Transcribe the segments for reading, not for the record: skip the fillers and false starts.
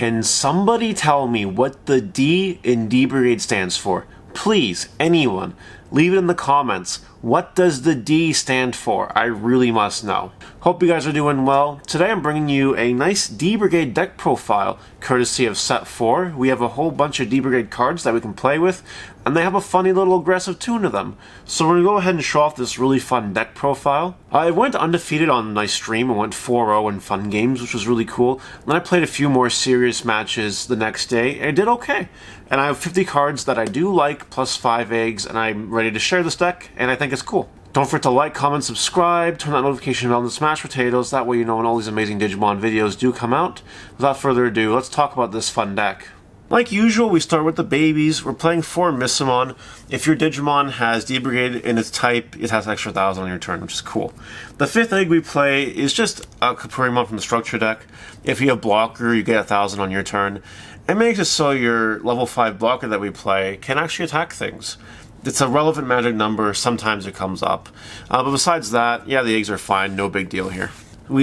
Can somebody tell me what the D in D-Brigade stands for? Please, anyone, leave it in the comments. What does the D stand for? I really must know. Hope you guys are doing well. Today I'm bringing you a nice D-Brigade deck profile, courtesy of Set 4. We have a whole bunch of D-Brigade cards that we can play with, and they have a funny little aggressive tune to them. So we're going to go ahead and show off this really fun deck profile. I went undefeated on a nice stream. I went 4-0 in fun games, which was really cool. Then I played a few more serious matches the next day, and I did okay. And I have 50 cards that I do like, plus 5 eggs, and I'm ready to share this deck, and I think it's cool. Don't forget to like, comment, subscribe, turn that notification bell on, and smash potatoes. That way you know when all these amazing Digimon videos do come out. Without further ado, let's talk about this fun deck. Like usual, we start with the babies. We're playing 4 Missamon. If your Digimon has D-Brigade in its type, it has extra 1,000 on your turn, which is cool. The 5th egg we play is just a Capurimon from the structure deck. If you have blocker, you get 1,000 on your turn. It makes it so your level 5 blocker that we play can actually attack things. It's a relevant magic number, sometimes it comes up. But besides that, yeah, the eggs are fine, no big deal here.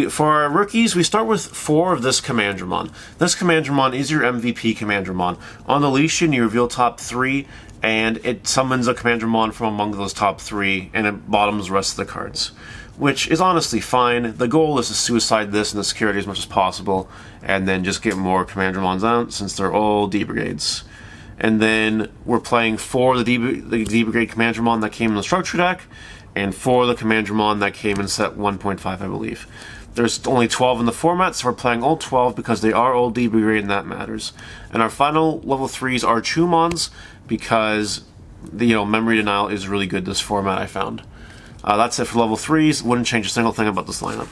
For our rookies, we start with 4 of this Commandramon. This Commandramon is your MVP Commandramon. On deletion, you reveal top 3, and it summons a Commandramon from among those top 3, and it bottoms the rest of the cards. Which is honestly fine. The goal is to suicide this in the security as much as possible, and then just get more Commandramons out, since they're all D-Brigades. And then we're playing 4 of the D-Brigade Commandramon that came in the structure deck, and 4 of the Commandramon that came in set 1.5, I believe. There's only 12 in the format, so we're playing all 12 because they are all D-Brigade and that matters. And our final level 3s are Chumons, because memory denial is really good this format, I found. That's it for level 3s. Wouldn't change a single thing about this lineup.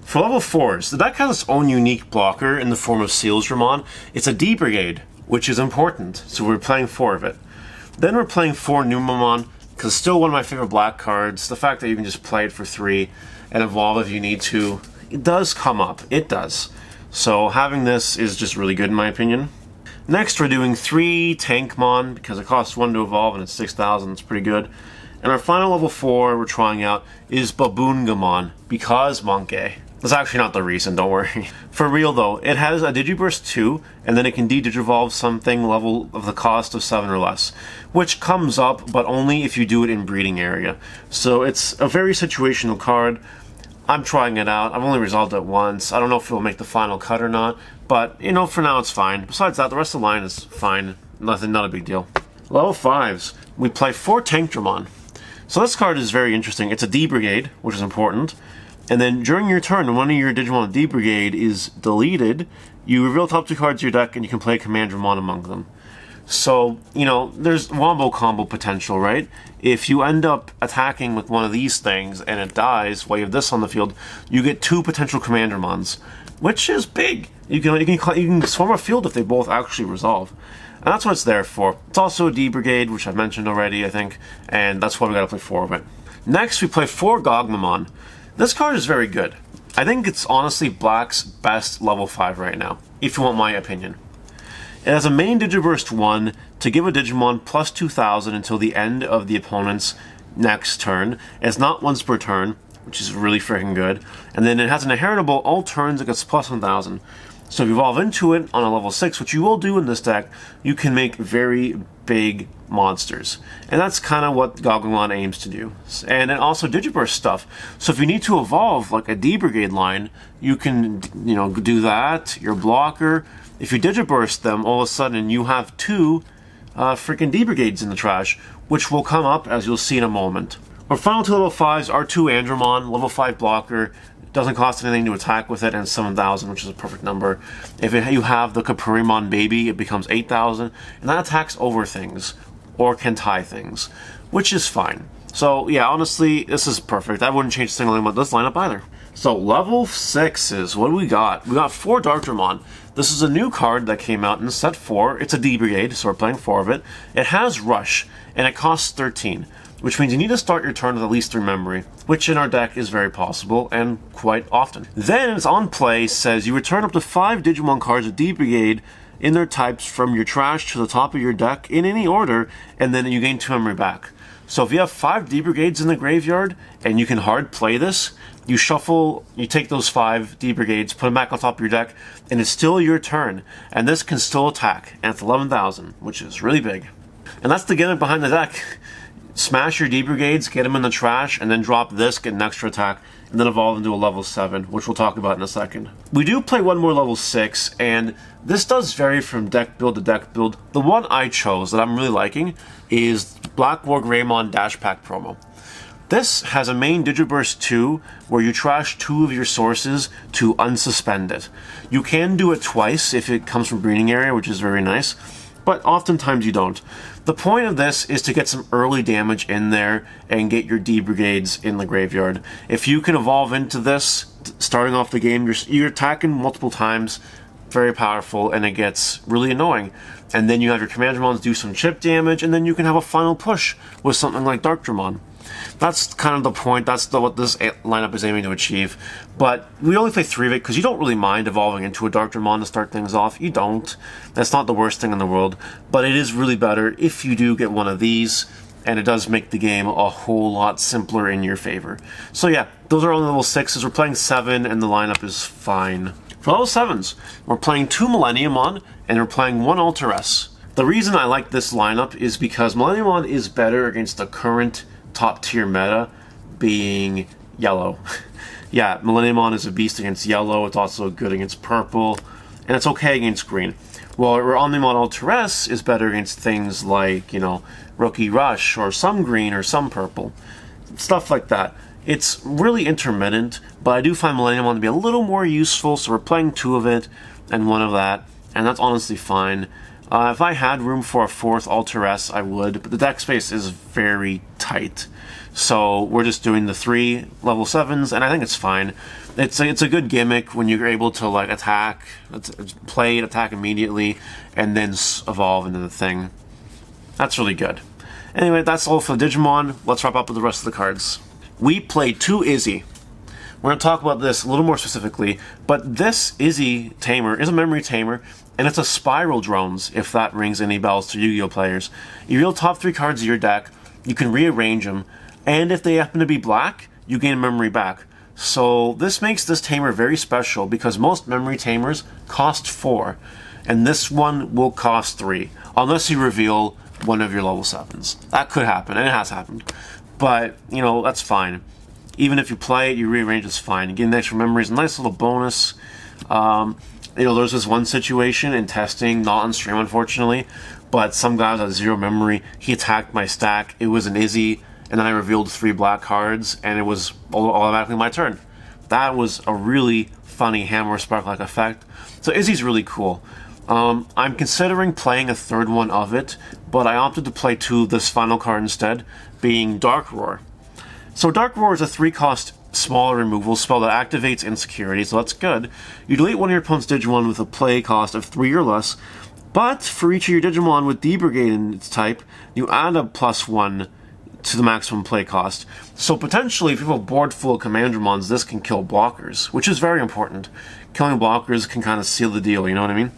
For level 4s, the deck has its own unique blocker in the form of Sealsdramon. It's a D-Brigade, which is important, so we're playing 4 of it. Then we're playing 4 Numamon, because it's still one of my favorite black cards. The fact that you can just play it for 3 and evolve if you need to, it does come up. It does. So having this is just really good in my opinion. Next we're doing 3 Tankmon, because it costs 1 to evolve and it's 6,000, it's pretty good. And our final level 4 we're trying out is Baboongamon, because Monkey. That's actually not the reason, don't worry. For real though, it has a Digiburst 2, and then it can de-Digivolve something level of the cost of 7 or less, which comes up, but only if you do it in breeding area. So it's a very situational card. I'm trying it out. I've only resolved it once. I don't know if it will make the final cut or not, but for now it's fine. Besides that, the rest of the line is fine. Not a big deal. Level 5s, we play 4 Tankdramon. So this card is very interesting. It's a D-Brigade, which is important. And then during your turn, when one of your Digimon D-Brigade is deleted, you reveal top 2 cards of your deck and you can play Commandramon among them. So, there's wombo combo potential, right? If you end up attacking with one of these things and it dies while you have this on the field, you get 2 potential Commandramons, which is big. You can swarm a field if they both actually resolve. And that's what it's there for. It's also a D-Brigade, which I've mentioned already, I think, and that's why we gotta play 4 of it. Next, we play 4 Gogmamon. This card is very good. I think it's honestly Black's best level 5 right now, if you want my opinion. It has a main Digiburst 1 to give a Digimon plus 2,000 until the end of the opponent's next turn. It's not once per turn, which is really freaking good. And then it has an inheritable all turns, it gets plus 1,000. So if you evolve into it on a level 6, which you will do in this deck, you can make very big monsters. And that's kind of what Gogumon aims to do. And then also Digiburst stuff. So if you need to evolve like a D-Brigade line, you can, do that. Your blocker. If you Digiburst them, all of a sudden you have 2 freaking D-Brigades in the trash, which will come up as you'll see in a moment. Our final 2 level 5s are 2 Andromon, level 5 blocker. Doesn't cost anything to attack with it, and 7,000, which is a perfect number. If you have the Capurimon baby, it becomes 8,000, and that attacks over things, or can tie things, which is fine. So yeah, honestly, this is perfect. I wouldn't change a single thing about this lineup either. So level 6s, what do we got? We got 4 Darkdramon. This is a new card that came out in set 4. It's a D-Brigade, so we're playing 4 of it. It has Rush, and it costs 13. Which means you need to start your turn with at least 3 memory, which in our deck is very possible, and quite often. Then, it's on play, says you return up to 5 Digimon cards of D-Brigade, in their types from your trash to the top of your deck in any order, and then you gain 2 memory back. So if you have 5 D-Brigades in the graveyard and you can hard play this, you shuffle, you take those 5 D-Brigades, put them back on top of your deck, and it's still your turn. And this can still attack, and it's 11,000, which is really big. And that's the gimmick behind the deck. Smash your D-Brigades, get them in the trash, and then drop this, get an extra attack, and then evolve into a level 7, which we'll talk about in a second. We do play one more level 6, and this does vary from deck build to deck build. The one I chose that I'm really liking is Black War Greymon Dash Pack promo. This has a main Digiburst 2 where you trash 2 of your sources to unsuspend it. You can do it twice if it comes from Breeding Area, which is very nice, but oftentimes you don't. The point of this is to get some early damage in there and get your D-Brigades in the graveyard. If you can evolve into this, starting off the game, you're attacking multiple times, very powerful, and it gets really annoying. And then you have your Commandramons do some chip damage, and then you can have a final push with something like Darkdramon. That's kind of the point, that's what this lineup is aiming to achieve. But we only play 3 of it because you don't really mind evolving into a Darkdramon to start things off. You don't. That's not the worst thing in the world. But it is really better if you do get one of these, and it does make the game a whole lot simpler in your favor. So yeah, those are only level 6s. We're playing 7, and the lineup is fine. For level 7s, we're playing 2 Millenniumon, and we're playing 1 Alteress. The reason I like this lineup is because Millenniumon is better against the current top tier meta, being yellow. Yeah, Millenniumon is a beast against yellow, it's also good against purple, and it's okay against green. Well, Omnimon Alteress is better against things like, you know, Rookie Rush, or some green, or some purple. Stuff like that. It's really intermittent, but I do find Millenniumon to be a little more useful, so we're playing 2 of it, and 1 of that, and that's honestly fine. If I had room for a 4th Alteress, I would, but the deck space is very tight. So we're just doing the 3 level 7s, and I think it's fine. It's a good gimmick when you're able to like attack, play, attack immediately, and then evolve into the thing. That's really good. Anyway, that's all for the Digimon. Let's wrap up with the rest of the cards. We played 2 Izzy. We're going to talk about this a little more specifically, but this Izzy tamer is a memory tamer, and it's a Spiral Drones, if that rings any bells to Yu-Gi-Oh! Players. You reveal top 3 cards of your deck, you can rearrange them, and if they happen to be black, you gain memory back. So this makes this tamer very special, because most memory tamers cost 4, and this one will cost 3, unless you reveal one of your level 7s. That could happen, and it has happened. But, you know, that's fine. Even if you play it, you rearrange, it's fine. You get an extra memory, it's a nice little bonus. You know, there's this one situation in testing, not on stream unfortunately, but some guy had 0 memory, he attacked my stack, it was an Izzy, and then I revealed 3 black cards, and it was automatically my turn. That was a really funny Hammer Spark-like effect. So Izzy's really cool. I'm considering playing a 3rd one of it, but I opted to play 2 of this final card instead, being Dark Roar. So Dark Roar is a 3-cost smaller removal spell that activates insecurity, so that's good. You delete one of your opponent's Digimon with a play cost of 3 or less, but for each of your Digimon with D-Brigade in its type, you add a +1 to the maximum play cost. So potentially, if you have a board full of Commandramons, this can kill blockers, which is very important. Killing blockers can kind of seal the deal, you know what I mean?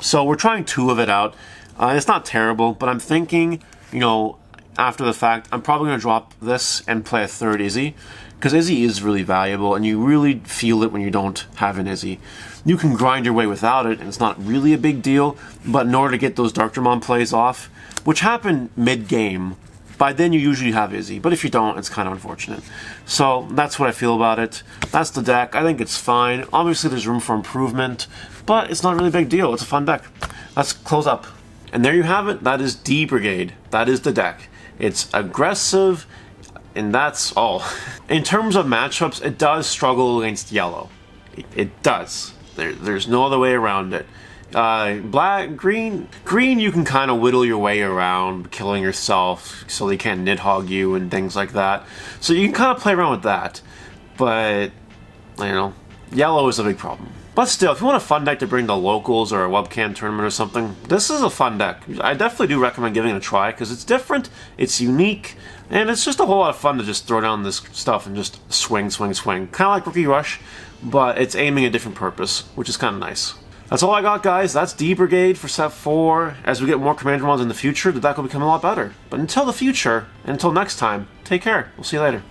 So we're trying 2 of it out. It's not terrible, but I'm thinking, you know, after the fact, I'm probably going to drop this and play a 3rd Izzy, because Izzy is really valuable, and you really feel it when you don't have an Izzy. You can grind your way without it, and it's not really a big deal, but in order to get those Darkdramon plays off, which happen mid-game, by then you usually have Izzy, but if you don't, it's kind of unfortunate. So that's what I feel about it. That's the deck. I think it's fine. Obviously there's room for improvement, but it's not really a big deal. It's a fun deck. Let's close up. And there you have it. That is D-Brigade. That is the deck. It's aggressive, and that's all. In terms of matchups, it does struggle against yellow. It does. There's no other way around it. Green, you can kind of whittle your way around, killing yourself so they can't Nidhogg you and things like that. So you can kind of play around with that. But, you know, yellow is a big problem. But still, if you want a fun deck to bring to locals or a webcam tournament or something, this is a fun deck. I definitely do recommend giving it a try, because it's different, it's unique, and it's just a whole lot of fun to just throw down this stuff and just swing. Kind of like Rookie Rush, but it's aiming a different purpose, which is kind of nice. That's all I got, guys. That's D-Brigade for set 4. As we get more Commander ones in the future, the deck will become a lot better. But until the future, and until next time, take care. We'll see you later.